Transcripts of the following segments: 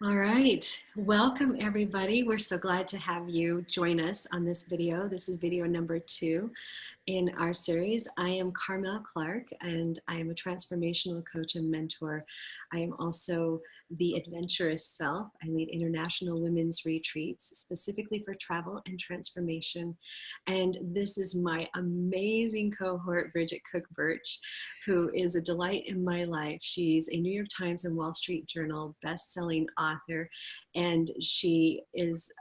All right, welcome everybody. We're so glad to have you join us on this video. This is video number 2 in our series. I am Carmel Clark and I am a transformational coach and mentor. I am also the adventurous self. I lead international women's retreats specifically for travel and transformation. And this is my amazing cohort, Bridget Cook-Birch, who is a delight in my life. She's a New York Times and Wall Street Journal best-selling author, and she is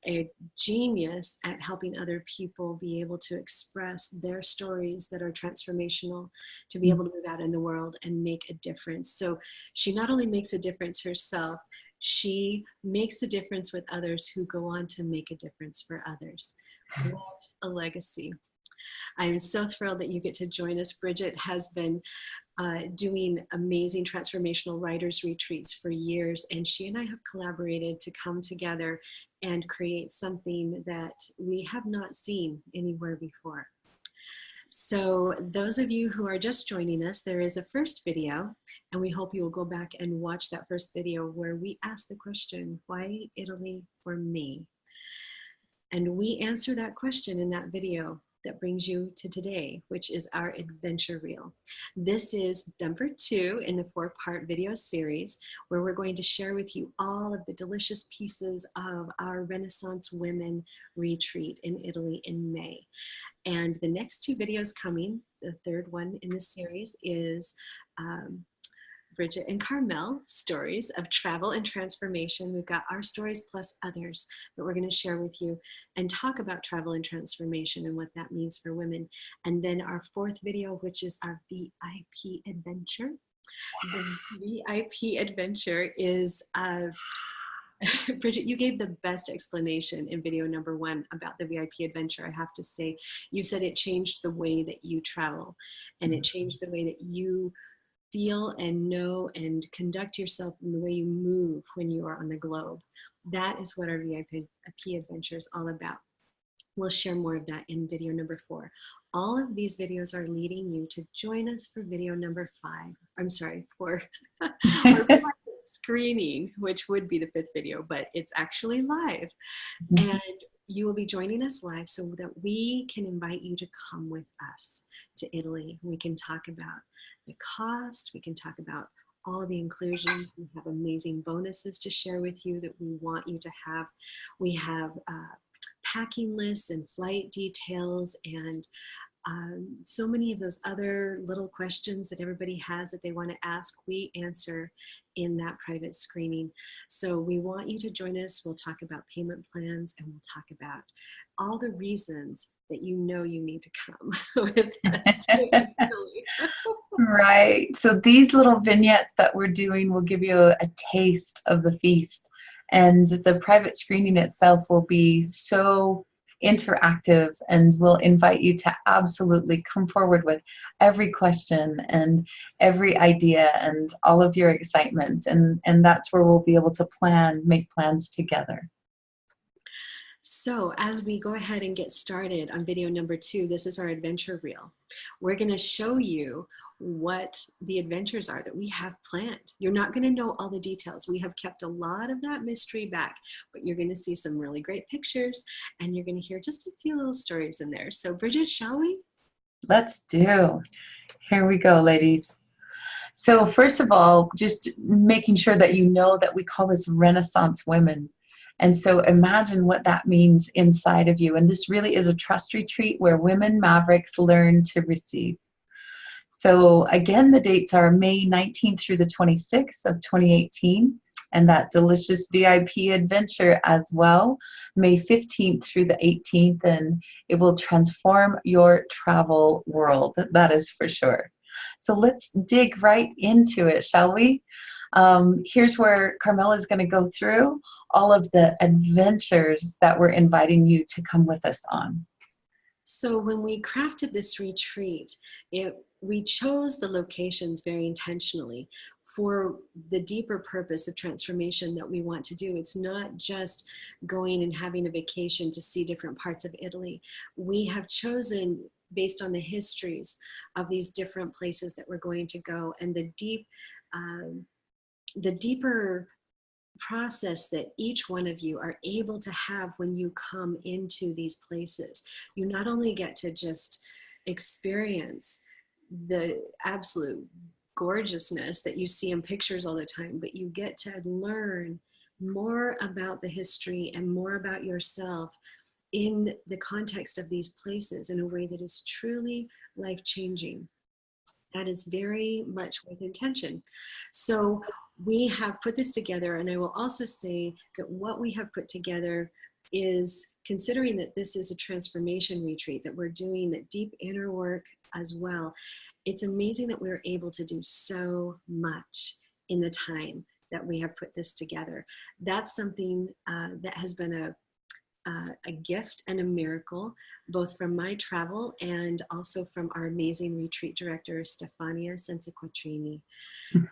a genius at helping other people be able to express their stories that are transformational, to be able to move out in the world and make a difference. So she not only makes a difference herself, she makes a difference with others who go on to make a difference for others. What a legacy. I'm so thrilled that you get to join us. Bridget has been doing amazing transformational writers retreats for years, and she and I have collaborated to come together and create something that we have not seen anywhere before. So those of you who are just joining us, there is a first video, and we hope you will go back and watch that first video where we ask the question, why Italy for me? And we answer that question in that video that brings you to today, which is our adventure reel. This is number 2 in the 4-part video series, where we're going to share with you all of the delicious pieces of our Renaissance Women retreat in Italy in May. And the next 2 videos coming, the third one in the series is Bridget and Carmel stories of travel and transformation. We've got our stories plus others that we're going to share with you and talk about travel and transformation and what that means for women. And then our 4th video, which is our VIP adventure. The VIP adventure is Bridget, you gave the best explanation in video number 1 about the VIP adventure. I have to say, you said it changed the way that you travel, and it changed the way that you feel and know and conduct yourself in the way you move when you are on the globe. That is what our VIP adventure is all about. We'll share more of that in video number 4. All of these videos are leading you to join us for video number 5. I'm sorry, for our private screening, which would be the 5th video, but it's actually live. And you will be joining us live so that we can invite you to come with us to Italy. We can talk about the cost, we can talk about all the inclusions. We have amazing bonuses to share with you that we want you to have. We have packing lists and flight details and so many of those other little questions that everybody has that they want to ask, we answer in that private screening. So we want you to join us. We'll talk about payment plans and we'll talk about all the reasons that you know you need to come with us to Italy. Right. So these little vignettes that we're doing will give you a taste of the feast. And the private screening itself will be so interactive, and we'll invite you to absolutely come forward with every question and every idea and all of your excitement. And that's where we'll be able to make plans together. So as we go ahead and get started on video number 2, this is our adventure reel. We're going to show you what the adventures are that we have planned. You're not going to know all the details. We have kept a lot of that mystery back, but you're going to see some really great pictures and you're going to hear just a few little stories in there. So Bridget, shall we? Let's do. Here we go, ladies. So first of all, just making sure that you know that we call this Renaissance Women. And so imagine what that means inside of you. And this really is a trust retreat where women mavericks learn to receive. So again, the dates are May 19th through the 26th of 2018, and that delicious VIP adventure as well, May 15th through the 18th, and it will transform your travel world, that is for sure. So let's dig right into it, shall we? Here's where Carmela is going to go through all of the adventures that we're inviting you to come with us on. So when we crafted this retreat, we chose the locations very intentionally for the deeper purpose of transformation that we want to do. It's not just going and having a vacation to see different parts of Italy. We have chosen based on the histories of these different places that we're going to go and the deep the deeper process that each one of you are able to have when you come into these places. You not only get to just experience the absolute gorgeousness that you see in pictures all the time, but you get to learn more about the history and more about yourself in the context of these places in a way that is truly life-changing. That is very much with intention. So we have put this together, and I will also say that what we have put together is, considering that this is a transformation retreat, that we're doing deep inner work as well, it's amazing that we're able to do so much in the time that we have put this together. That's something that has been a gift and a miracle, both from my travel and also from our amazing retreat director, Stefania Senza-Quattrini.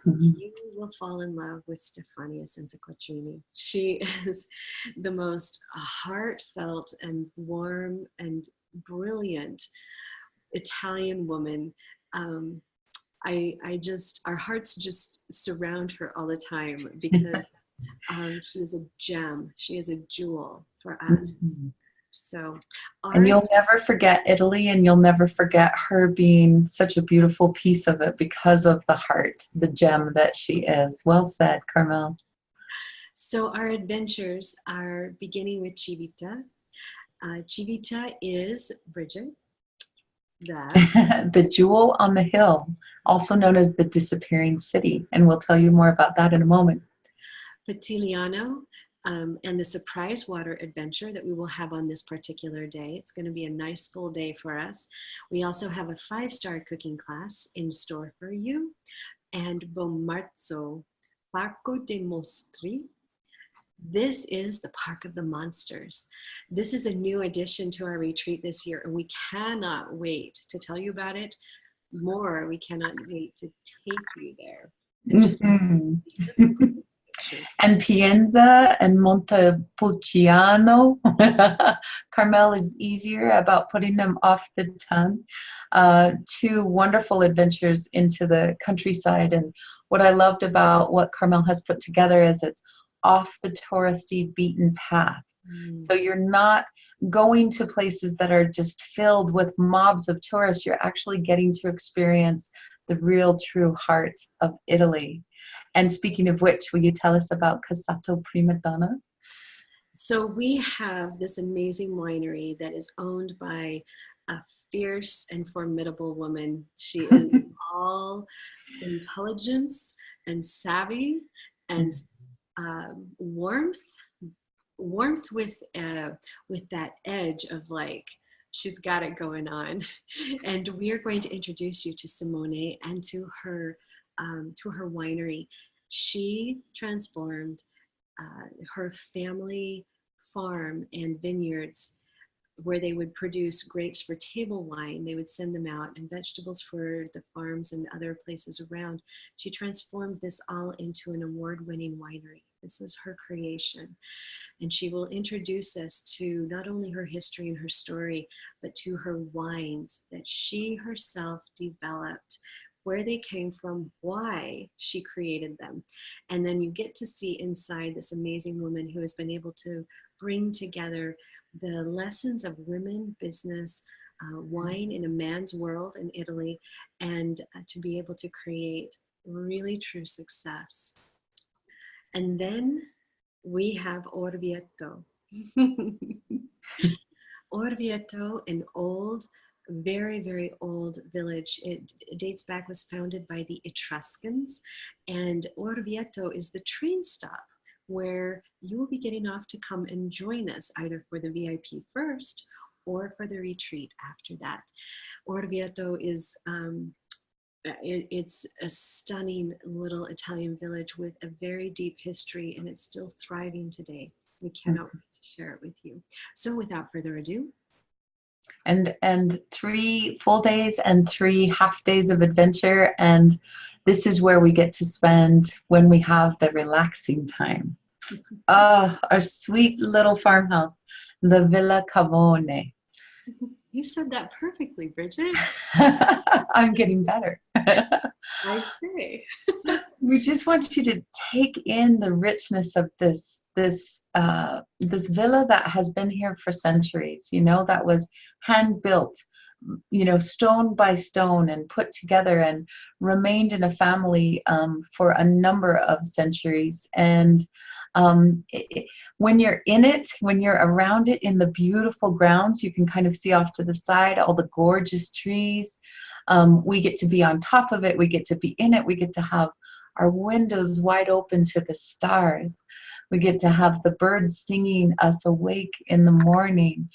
You will fall in love with Stefania Senza-Quattrini. She is the most heartfelt and warm and brilliant Italian woman. Our hearts just surround her all the time, because she is a gem. She is a jewel for us. So, and you'll never forget Italy, and you'll never forget her being such a beautiful piece of it because of the heart, the gem that she is. Well said, Carmel. So our adventures are beginning with Civita. Civita is, Bridget, the jewel on the hill, also known as the disappearing city, and we'll tell you more about that in a moment. Petigliano, and the surprise water adventure that we will have on this particular day. It's going to be a nice full day for us. We also have a 5-star cooking class in store for you. And Bomarzo, Parco dei Mostri. This is the Park of the Monsters. This is a new addition to our retreat this year, and we cannot wait to tell you about it more. We cannot wait to take you there. And just and Pienza and Montepulciano. Carmel is easier about putting them off the tongue. 2 wonderful adventures into the countryside. And what I loved about what Carmel has put together is it's off the touristy beaten path. So you're not going to places that are just filled with mobs of tourists. You're actually getting to experience the real true heart of Italy. And speaking of which, will you tell us about Cassato Prima Donna? So we have this amazing winery that is owned by a fierce and formidable woman. She is all intelligence and savvy and warmth with that edge of like, she's got it going on. And we are going to introduce you to Simone and to her winery. She transformed her family farm and vineyards, where they would produce grapes for table wine. They would send them out, and vegetables for the farms and other places around. She transformed this all into an award-winning winery. This is her creation. And she will introduce us to not only her history and her story, but to her wines that she herself developed, where they came from, why she created them. And then you get to see inside this amazing woman who has been able to bring together the lessons of women, business, wine in a man's world in Italy, and to be able to create really true success. And then we have Orvieto. Orvieto, an old, very, very old village. It dates back, was founded by the Etruscans, and Orvieto is the train stop where you will be getting off to come and join us, either for the VIP first or for the retreat after that. Orvieto is it's a stunning little Italian village with a very deep history, and it's still thriving today. We cannot wait to share it with you. So without further ado. And 3 full days and 3 half days of adventure, and this is where we get to spend when we have the relaxing time. Our sweet little farmhouse, the Villa Cavone. You said that perfectly, Bridget. I'm getting better. I'd say. we just want you to take in the richness of this villa that has been here for centuries, you know, that was hand built, you know, stone by stone and put together and remained in a family for a number of centuries. And when you're in it, when you're around it in the beautiful grounds, you can kind of see off to the side all the gorgeous trees. We get to be on top of it. We get to be in it. We get to have our windows wide open to the stars. We get to have the birds singing us awake in the morning,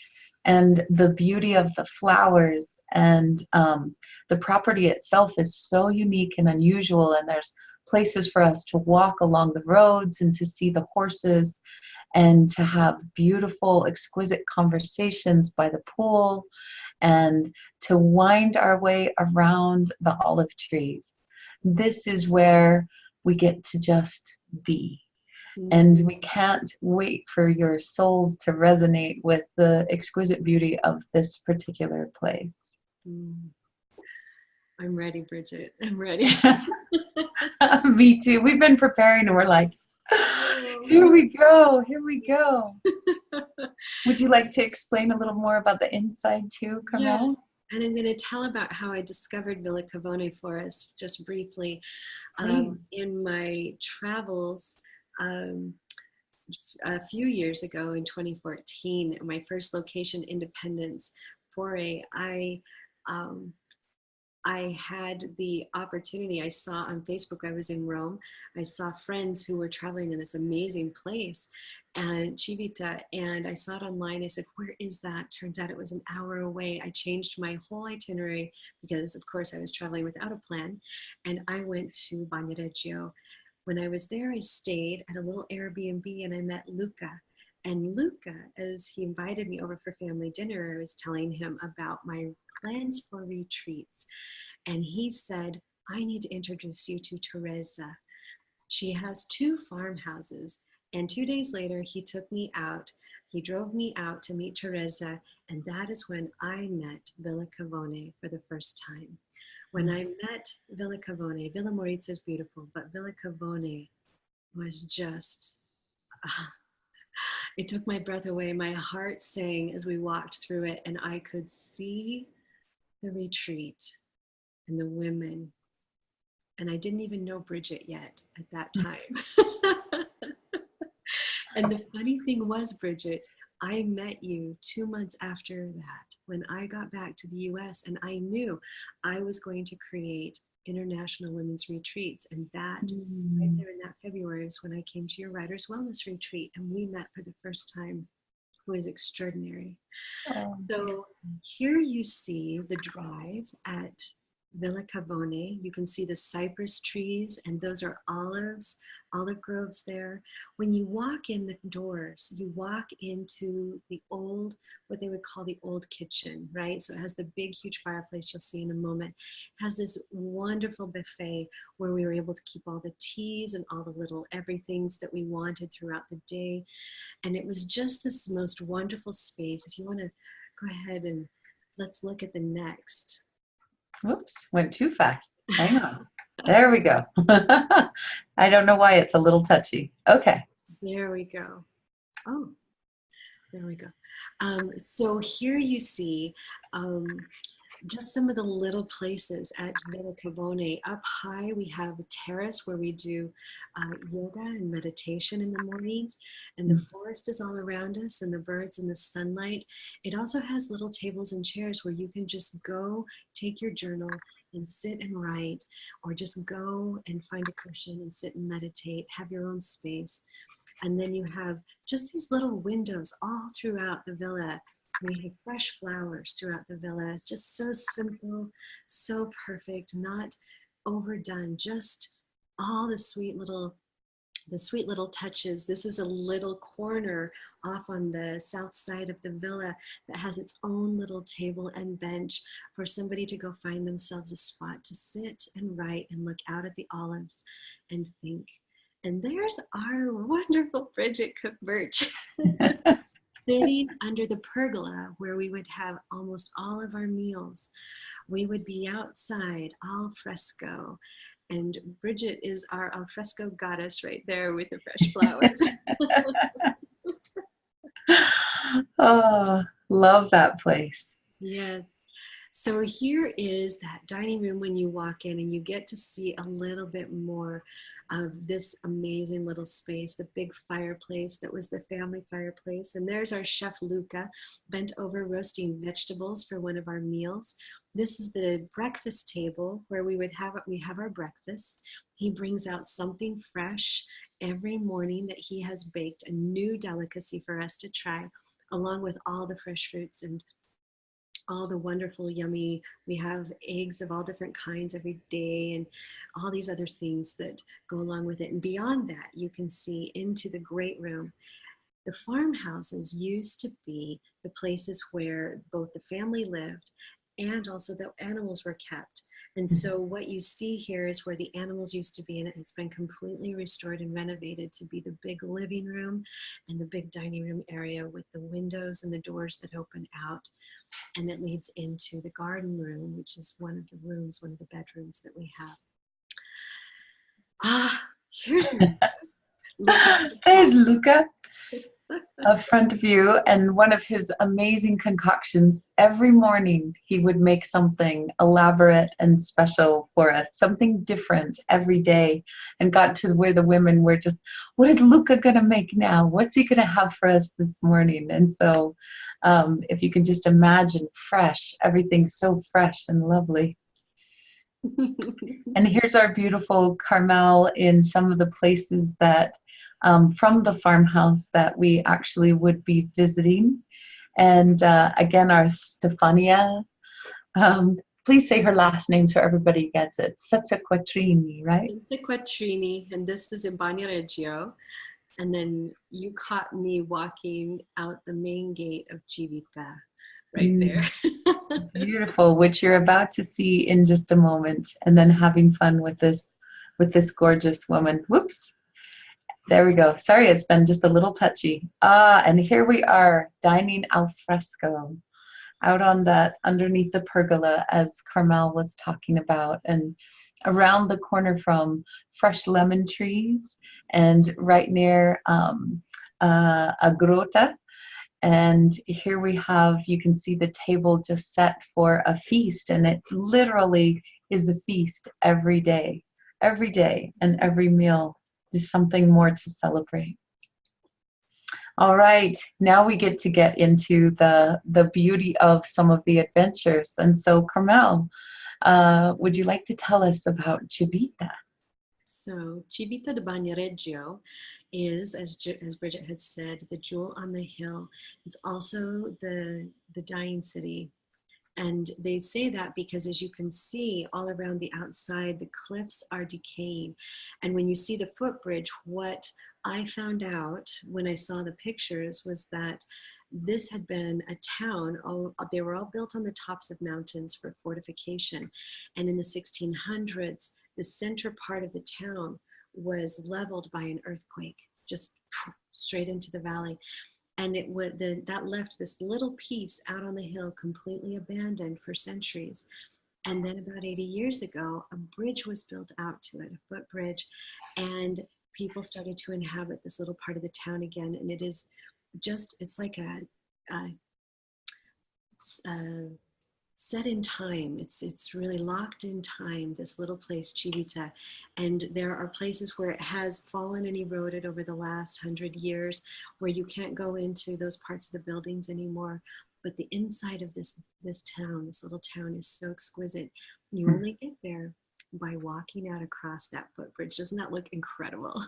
and the beauty of the flowers, and the property itself is so unique and unusual, and there's places for us to walk along the roads and to see the horses and to have beautiful, exquisite conversations by the pool and to wind our way around the olive trees. This is where we get to just be. And we can't wait for your souls to resonate with the exquisite beauty of this particular place. I'm ready, Bridget. I'm ready. Me too. We've been preparing and we're like, here we go, here we go. Would you like to explain a little more about the inside too, Carmel? Yes. And I'm going to tell about how I discovered Villa Cavone for us just briefly. In my travels, a few years ago in 2014, my first location independence foray, I had the opportunity. I saw on Facebook, I was in Rome. I saw friends who were traveling in this amazing place and Civita, and I saw it online. I said, where is that? Turns out it was an hour away. I changed my whole itinerary because, of course, I was traveling without a plan, and I went to Bagnoregio. When I was there, I stayed at a little Airbnb and I met Luca. And Luca, as he invited me over for family dinner, I was telling him about my plans for retreats. And he said, I need to introduce you to Teresa. She has 2 farmhouses. And 2 days later, he took me out. He drove me out to meet Teresa. And that is when I met Villa Cavone for the first time. When I met Villa Cavone, Villa Morizza is beautiful, but Villa Cavone was just, it took my breath away. My heart sang as we walked through it, and I could see the retreat and the women. And I didn't even know Bridget yet at that time. And the funny thing was, Bridget, I met you 2 months after that when I got back to the US, and I knew I was going to create international women's retreats. And that right there in that February is when I came to your Writer's Wellness Retreat, and we met for the first time. It was extraordinary. So here you see the drive at Villa Cavone. You can see the cypress trees, and those are olive groves there. When you walk in the doors, you walk into the old, what they would call the old kitchen, right? So it has the big, huge fireplace you'll see in a moment. It has this wonderful buffet where we were able to keep all the teas and all the little everythings that we wanted throughout the day. And it was just this most wonderful space. If you want to go ahead and let's look at the next. Whoops, went too fast. Hang on. There we go. I don't know why it's a little touchy. Okay. There we go. Oh, there we go. So here you see just some of the little places at Villa Cavone. Up high, we have a terrace where we do yoga and meditation in the mornings, and the forest is all around us, and the birds and the sunlight. It also has little tables and chairs where you can just go take your journal and sit and write, or just go and find a cushion and sit and meditate, have your own space. And then you have just these little windows all throughout the villa. We have fresh flowers throughout the villa. It's just so simple, so perfect, not overdone, just all the sweet little touches. This is a little corner off on the south side of the villa that has its own little table and bench for somebody to go find themselves a spot to sit and write and look out at the olives and think. And there's our wonderful Bridget Cook Birch. Sitting under the pergola where we would have almost all of our meals. We would be outside, al fresco, And Bridget is our alfresco goddess right there with the fresh flowers. Oh, love that place. Yes. So here is that dining room when you walk in, and you get to see a little bit more of this amazing little space, the big fireplace that was the family fireplace. And there's our chef Luca bent over roasting vegetables for one of our meals. This is the breakfast table where we have our breakfast. He brings out something fresh every morning that he has baked, a new delicacy for us to try, along with all the fresh fruits and all the wonderful, yummy, we have eggs of all different kinds every day and all these other things that go along with it. And beyond that, you can see into the great room. The farmhouses used to be the places where both the family lived and also the animals were kept. And so what you see here is where the animals used to be, and it's been completely restored and renovated to be the big living room and the big dining room area with the windows and the doors that open out. And it leads into the garden room, which is one of the rooms, one of the bedrooms that we have. Ah, here's Luca. There's Luca up front of you, and one of his amazing concoctions. Every morning he would make something elaborate and special for us, something different every day, and got to where the women were just, what is Luca gonna make now? What's he gonna have for us this morning? And so if you can just imagine fresh, everything so fresh and lovely. And here's our beautiful Carmel in some of the places that from the farmhouse that we actually would be visiting. And again, our Stefania, please say her last name so everybody gets it. Quattrini, right? Quattrini, and this is in Bagnoregio. And then you caught me walking out the main gate of Civita, right there. Beautiful, which you're about to see in just a moment, and then having fun with this gorgeous woman. Whoops. There we go. Sorry, it's been just a little touchy. And here we are, dining al fresco, out on that, underneath the pergola, as Carmel was talking about, and around the corner from fresh lemon trees, and right near a grota. And here we have, you can see the table just set for a feast, and it literally is a feast every day, and every meal. There's something more to celebrate. All right, now we get into the beauty of some of the adventures. And so, Carmel, would you like to tell us about Civita? So, Civita de Bagnoregio is, as Bridget had said, the jewel on the hill. It's also the dying city. And they say that because, as you can see all around the outside, the cliffs are decaying. And when you see the footbridge, what I found out when I saw the pictures was that this had been a town. They were all built on the tops of mountains for fortification. And in the 1600s, the center part of the town was leveled by an earthquake, just straight into the valley. And that left this little piece out on the hill completely abandoned for centuries. And then about 80 years ago, a bridge was built out to it, a footbridge, and people started to inhabit this little part of the town again. And it is just, it's like a set in time. It's really locked in time, this little place, Civita. And there are places where it has fallen and eroded over the last 100 years, where you can't go into those parts of the buildings anymore. But the inside of this town, this little town, is so exquisite. You only get there by walking out across that footbridge. Doesn't that look incredible?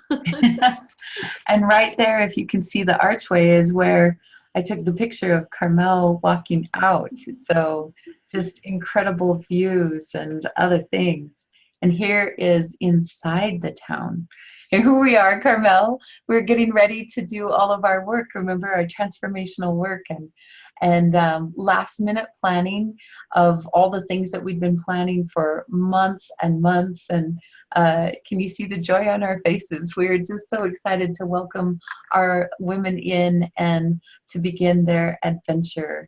And right there, if you can see the archway, is where I took the picture of Carmel walking out. So just incredible views and other things. And here is inside the town. And here we are, Carmel. We're getting ready to do all of our work. Remember, our transformational work and last minute planning of all the things that we've been planning for months and months. And can you see the joy on our faces? We're just so excited to welcome our women in and to begin their adventure.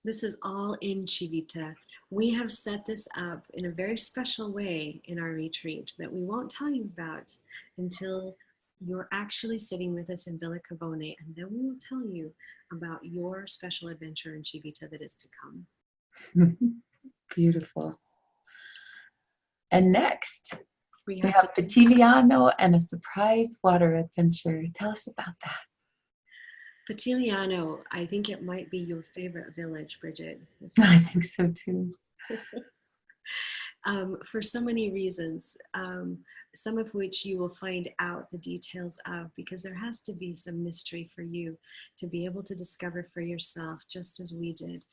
This is all in Chivita. We have set this up in a very special way in our retreat that we won't tell you about until you're actually sitting with us in Villa Cavone, and then we will tell you about your special adventure in Chivita that is to come. Beautiful. And next, We we have have Petiliano and a surprise water adventure. Tell us about that. Petiliano. I think it might be your favorite village, Bridget. I think so too. For so many reasons, some of which you will find out the details of, because there has to be some mystery for you to be able to discover for yourself, just as we did.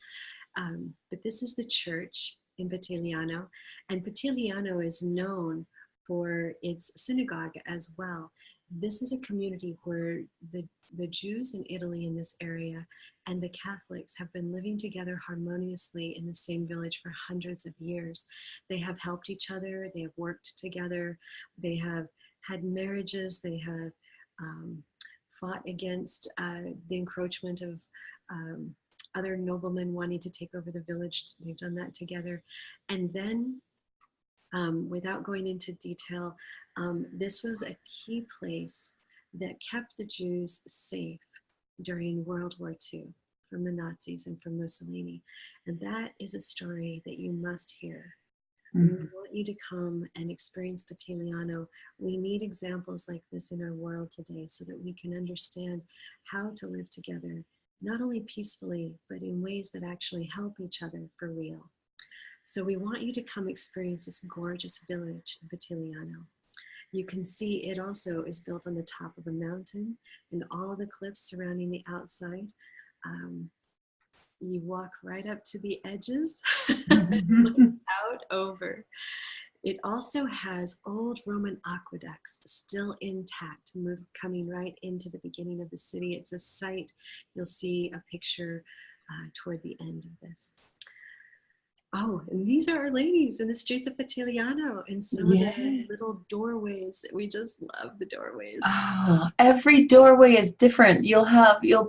But this is the church in Petiliano, and Petiliano is known for its synagogue as well. This is a community where the Jews in Italy in this area and the Catholics have been living together harmoniously in the same village for hundreds of years. They have helped each other, they have worked together, they have had marriages, they have fought against the encroachment of other noblemen wanting to take over the village. They've done that together. And then, without going into detail, this was a key place that kept the Jews safe during World War II from the Nazis and from Mussolini. And that is a story that you must hear. We want you to come and experience Petiliano. We need examples like this in our world today so that we can understand how to live together, not only peacefully, but in ways that actually help each other for real. So we want you to come experience this gorgeous village in Petiliano. You can see it also is built on the top of a mountain, and all the cliffs surrounding the outside. You walk right up to the edges and look out over. It also has old Roman aqueducts still intact, coming right into the beginning of the city. It's a site, you'll see a picture toward the end of this. Oh, and these are our ladies in the streets of Petiliano, and some of the little doorways. We just love the doorways. Oh, every doorway is different. You'll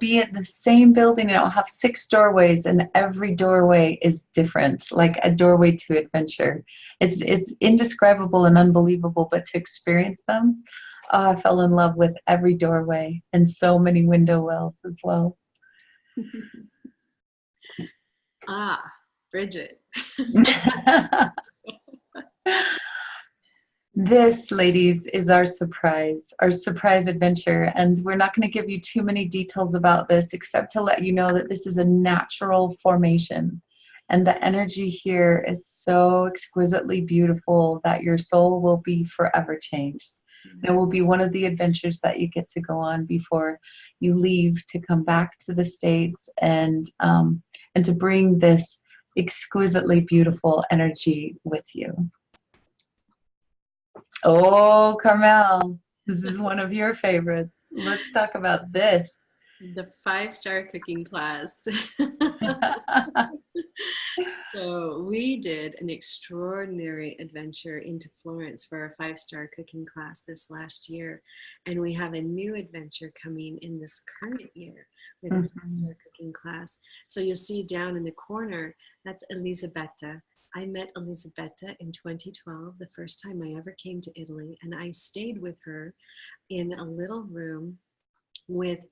be at the same building and it'll have 6 doorways, and every doorway is different, like a doorway to adventure. It's indescribable and unbelievable, but to experience them, oh, I fell in love with every doorway and so many window wells as well. Ah, Bridget. This, ladies, is our surprise adventure. And we're not going to give you too many details about this, except to let you know that this is a natural formation. And the energy here is so exquisitely beautiful that your soul will be forever changed. It will be one of the adventures that you get to go on before you leave to come back to the States and to bring this exquisitely beautiful energy with you. Oh, Carmel, this is one of your favorites. Let's talk about this. The 5-star cooking class. So we did an extraordinary adventure into Florence for our 5-star cooking class this last year. And we have a new adventure coming in this current year with a 5-star cooking class. So you'll see down in the corner, that's Elisabetta. I met Elisabetta in 2012, the first time I ever came to Italy, and I stayed with her in a little room with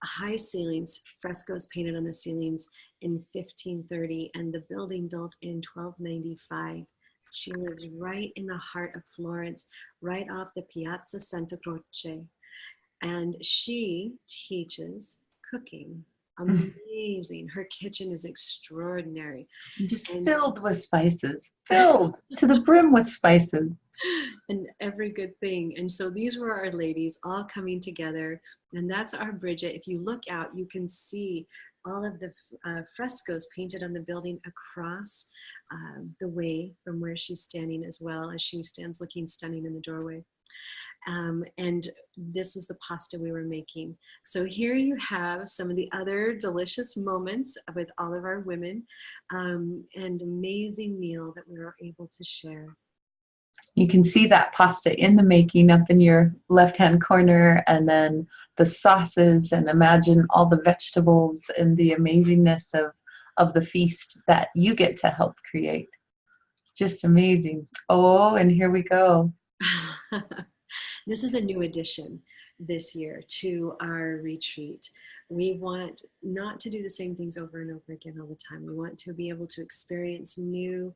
high ceilings, frescoes painted on the ceilings in 1530, and the building built in 1295. She lives right in the heart of Florence, right off the Piazza Santa Croce, and she teaches cooking. Amazing. Her kitchen is extraordinary. Just filled with spices, filled to the brim with spices. And every good thing. And so these were our ladies all coming together, and that's our Bridget. If you look out, you can see all of the frescoes painted on the building across the way from where she's standing, as well as she stands looking stunning in the doorway. And this was the pasta we were making. So here you have some of the other delicious moments with all of our women, and amazing meal that we were able to share. You can see that pasta in the making up in your left-hand corner, and then the sauces, and imagine all the vegetables and the amazingness of of the feast that you get to help create. It's just amazing. Oh, and here we go. This is a new addition this year to our retreat. We want not to do the same things over and over again all the time. We want to be able to experience new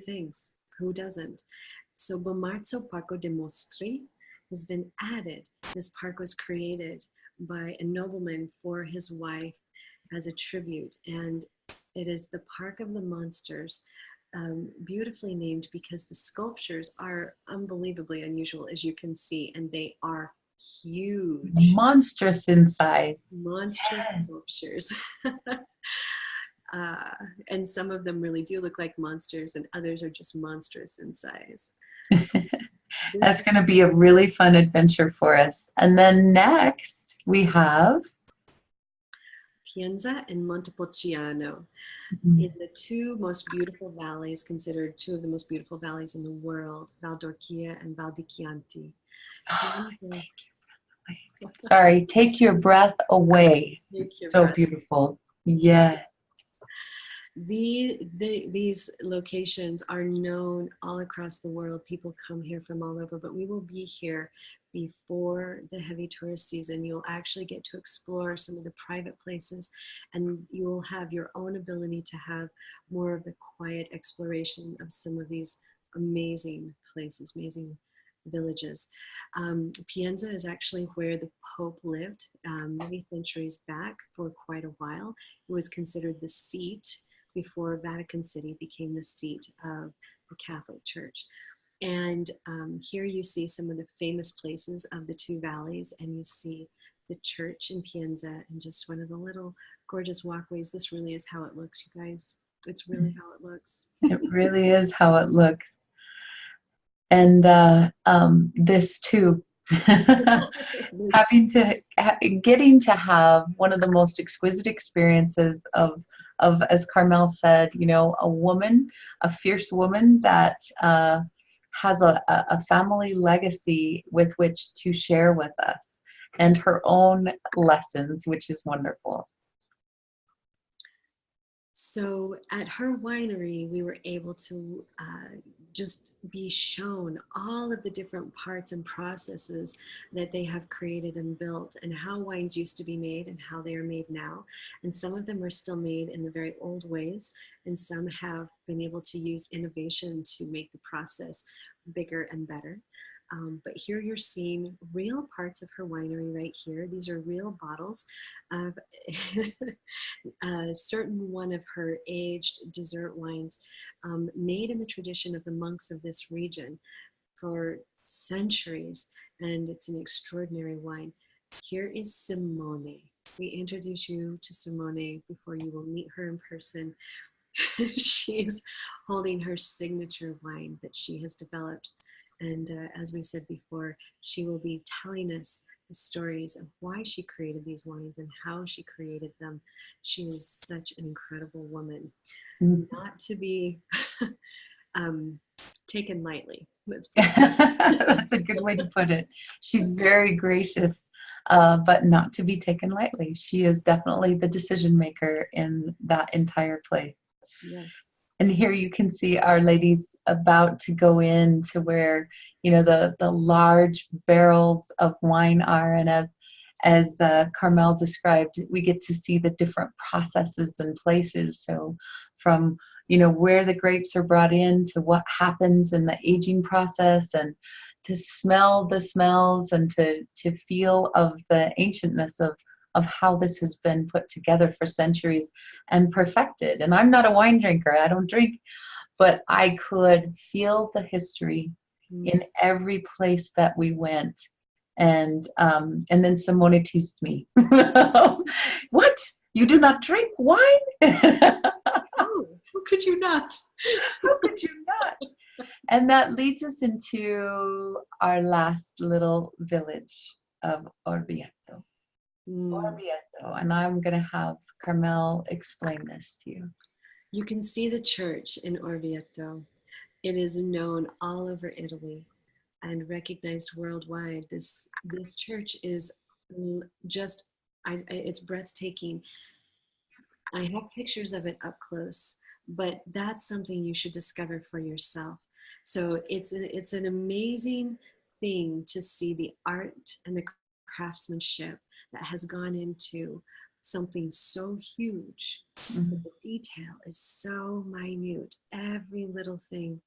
things. Who doesn't? So Bomarzo Parco de Mostri has been added. This park was created by a nobleman for his wife as a tribute, and it is the Park of the Monsters, beautifully named because the sculptures are unbelievably unusual, as you can see, and they are huge, Monstrous in size. monstrous Yes. sculptures. uh, and some of them really do look like monsters, and others are just monstrous in size. That's This going to be a really fun adventure for us. And then next we have Pienza and Montepulciano, in the two most beautiful valleys, considered two of the most beautiful valleys in the world, Val d'Orchia and Val di Chianti. Sorry, take your breath away. Take your So breath. beautiful. Yes. These locations are known all across the world. People come here from all over, but we will be here before the heavy tourist season. You'll actually get to explore some of the private places, and you will have your own ability to have more of the quiet exploration of some of these amazing places, amazing villages. Pienza is actually where the Pope lived many centuries back for quite a while. It was considered the seat before Vatican City became the seat of the Catholic Church. And here you see some of the famous places of the two valleys, and you see the church in Pienza and just one of the little gorgeous walkways. This really is how it looks, you guys. It's really how it looks. It really is how it looks. And this too, getting to have one of the most exquisite experiences of, as Carmel said, you know, a woman, a fierce woman that has a family legacy with which to share with us, and her own lessons, which is wonderful. So at her winery, we were able to just be shown all of the different parts and processes that they have created and built, and how wines used to be made and how they are made now. And some of them are still made in the very old ways, and some have been able to use innovation to make the process bigger and better. But here you're seeing real parts of her winery right here. These are real bottles of a certain one of her aged dessert wines, made in the tradition of the monks of this region for centuries. And it's an extraordinary wine. Here is Simone. We introduce you to Simone before you will meet her in person. She's holding her signature wine that she has developed. And as we said before, she will be telling us the stories of why she created these wines and how she created them. She is such an incredible woman, not to be taken lightly. That's a good way to put it. She's very gracious, but not to be taken lightly. She is definitely the decision maker in that entire place. Yes. And here you can see Our Lady's about to go into where, you know, the large barrels of wine are. And as Carmel described, we get to see the different processes and places. So from, you know, where the grapes are brought in to what happens in the aging process, and to smell the smells, and to feel of the ancientness of how this has been put together for centuries and perfected. And I'm not a wine drinker, I don't drink, but I could feel the history in every place that we went. And then Simone teased me. What? You do not drink wine? Oh, how could you not? How could you not? And that leads us into our last little village of Orvieto. Orvieto. And I'm going to have Carmel explain this to you. You can see the church in Orvieto. It is known all over Italy and recognized worldwide. This church is just, it's breathtaking. I have pictures of it up close, but that's something you should discover for yourself. So it's an amazing thing to see the art and the craftsmanship that has gone into something so huge. But Mhm. the detail is so minute, every little thing.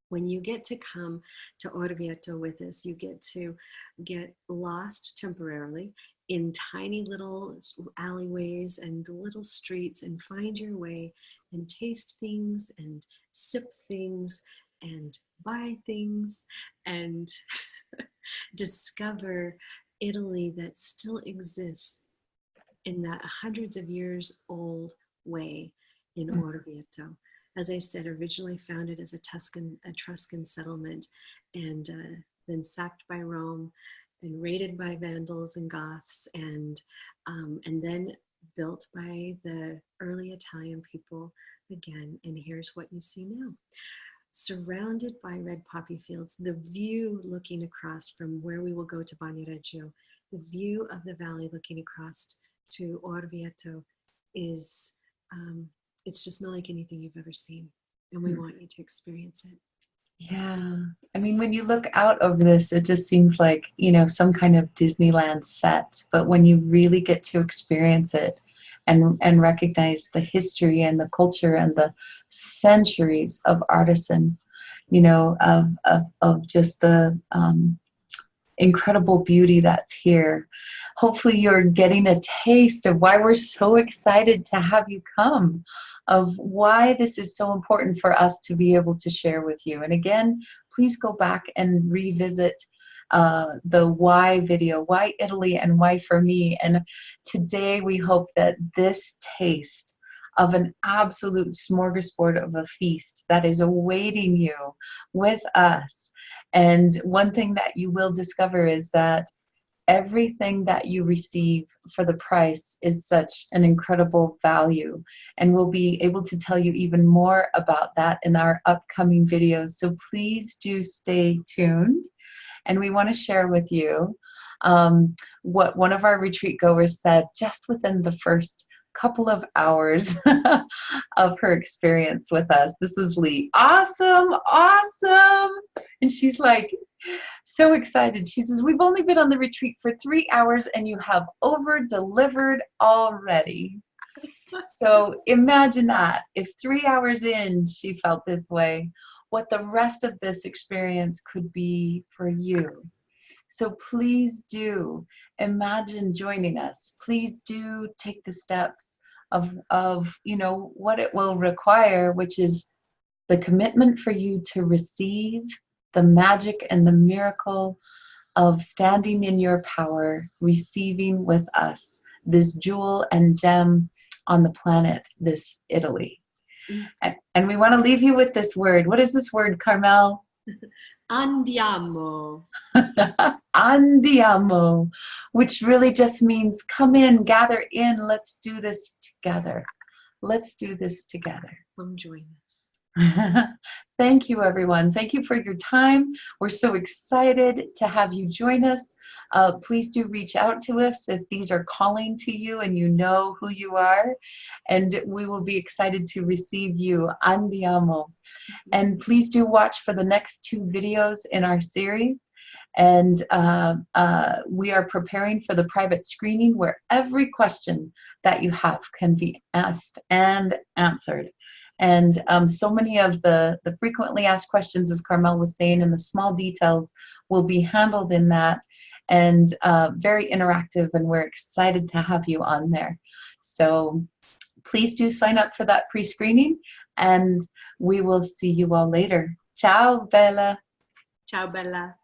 When you get to come to Orvieto with us, you get to get lost temporarily in tiny little alleyways and little streets and find your way and taste things and sip things and buy things and discover Italy that still exists in that hundreds of years old way in Orvieto. As I said, originally founded as a Etruscan settlement, and then sacked by Rome, and raided by Vandals and Goths, and then built by the early Italian people again. And here's what you see now. Surrounded by red poppy fields, the view looking across from where we will go to Bagnoregio, the view of the valley looking across to Orvieto is, it's just not like anything you've ever seen. And we want you to experience it. Yeah. I mean, when you look out over this, it just seems like, you know, some kind of Disneyland set. But when you really get to experience it and recognize the history and the culture and the centuries of artisan, you know, of just the incredible beauty that's here. Hopefully, you're getting a taste of why we're so excited to have you come, of why this is so important for us to be able to share with you. And again, please go back and revisit the why video, why Italy and why for me. And today we hope that this taste of an absolute smorgasbord of a feast that is awaiting you with us. And one thing that you will discover is that everything that you receive for the price is such an incredible value. And we'll be able to tell you even more about that in our upcoming videos. So please do stay tuned. And we want to share with you what one of our retreat goers said just within the first couple of hours of her experience with us. This is Lee. Awesome, awesome. And she's like, so excited. She says, we've only been on the retreat for 3 hours and you have over delivered already. So imagine that. If 3 hours in, she felt this way, what the rest of this experience could be for you. So please do imagine joining us. Please do take the steps of you know, what it will require, which is the commitment for you to receive the magic and the miracle of standing in your power, receiving with us this jewel and gem on the planet, this Italy. And we want to leave you with this word. What is this word, Carmel? Andiamo. Andiamo, which really just means come in, gather in, let's do this together. Let's do this together. Come join us. Thank you, everyone. Thank you for your time. We're so excited to have you join us. Please do reach out to us if these are calling to you and you know who you are. And we will be excited to receive you. Andiamo. And please do watch for the next 2 videos in our series. And we are preparing for the private screening where every question that you have can be asked and answered. And so many of the frequently asked questions, as Carmel was saying, and the small details will be handled in that, and very interactive, and we're excited to have you on there. So please do sign up for that pre-screening, and we will see you all later. Ciao, Bella. Ciao, Bella.